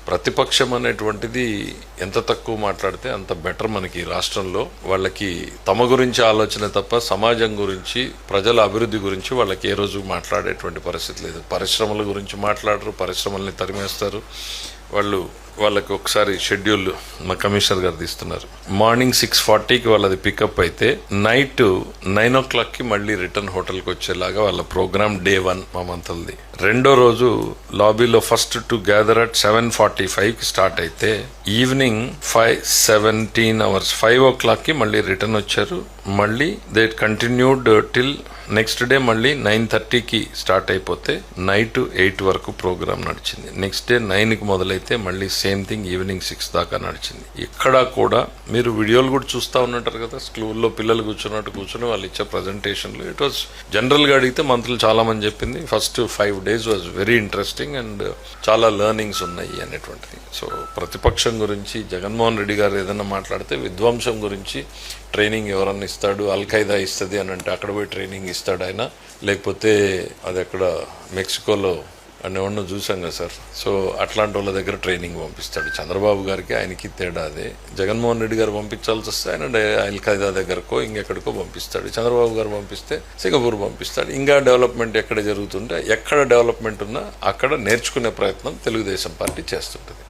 ప్రతిపక్షం అనేటువంటిది ఎంత తక్కువ మాట్లాడితే అంత బెటర్ మనకి రాష్ట్రంలో. వాళ్ళకి తమ గురించి ఆలోచన తప్ప సమాజం గురించి, ప్రజల అభివృద్ధి గురించి వాళ్ళకి ఏ రోజు మాట్లాడేటువంటి పరిస్థితి లేదు. పరిశ్రమల గురించి మాట్లాడరు, పరిశ్రమల్ని తరిమేస్తారు. వాళ్ళకి ఒకసారి షెడ్యూల్ మా కమిషనర్ గారు తీస్తున్నారు. మార్నింగ్ 6:40కి వాళ్ళది పికప్ అయితే నైట్ 9 o'clockకి మళ్ళీ రిటర్న్ హోటల్కి వచ్చేలాగా వాళ్ళ ప్రోగ్రామ్ డే 1 మా మంత్రులది. రెండో రోజు లాబీలో ఫస్ట్ టు గ్యాదర్ అట్ 7:45కి స్టార్ట్ అయితే ఈవినింగ్ 17 hours 5 o'clockకి మళ్ళీ రిటర్న్ వచ్చారు. మళ్ళీ they continued till next day మళ్ళీ 9:30కి స్టార్ట్ అయిపోతే నైట్ 8 వరకు ప్రోగ్రామ్ నడిచింది. నెక్స్ట్ డే 9కి మొదలైతే మళ్ళీ సేమ్ థింగ్ ఈవినింగ్ 6 దాకా నడిచింది. ఇక్కడ కూడా మీరు వీడియోలు కూడా చూస్తూ ఉన్నట్టారు కదా, స్కూల్లో పిల్లలు కూర్చుని వాళ్ళు ఇచ్చే ప్రజెంటేషన్లు. ఇట్ వాజ్ జనరల్ గా అడిగితే మంత్రులు చాలా మంది చెప్పింది first 5 days was very interesting and చాలా లెర్నింగ్స్ ఉన్నాయి అనేటువంటిది. సో ప్రతిపక్షం గురించి జగన్మోహన్ రెడ్డి గారు ఏదైనా మాట్లాడితే విధ్వంసం గురించి ట్రైనింగ్ ఎవరన్నా ఇస్తాడు, అల్ఖైదా ఇస్తుంది అని అంటే అక్కడ పోయి ట్రైనింగ్ ఇస్తాడు ఆయన, లేకపోతే అది అక్కడ మెక్సికోలో అనేవాడిని చూసాం కదా సార్. సో అట్లాంటి వాళ్ళ దగ్గర ట్రైనింగ్ పంపిస్తాడు. చంద్రబాబు గారికి ఆయనకి తేడా అదే. జగన్మోహన్ రెడ్డి గారు పంపించాల్సి వస్తే ఆయన అల్ఖైదా దగ్గరకో ఇంకెక్కడికో పంపిస్తాడు. చంద్రబాబు గారు పంపిస్తే సింగపూర్ పంపిస్తాడు. ఇంకా డెవలప్మెంట్ ఎక్కడ జరుగుతుంటే, ఎక్కడ డెవలప్మెంట్ ఉన్నా అక్కడ నేర్చుకునే ప్రయత్నం తెలుగుదేశం పార్టీ చేస్తుంటుంది.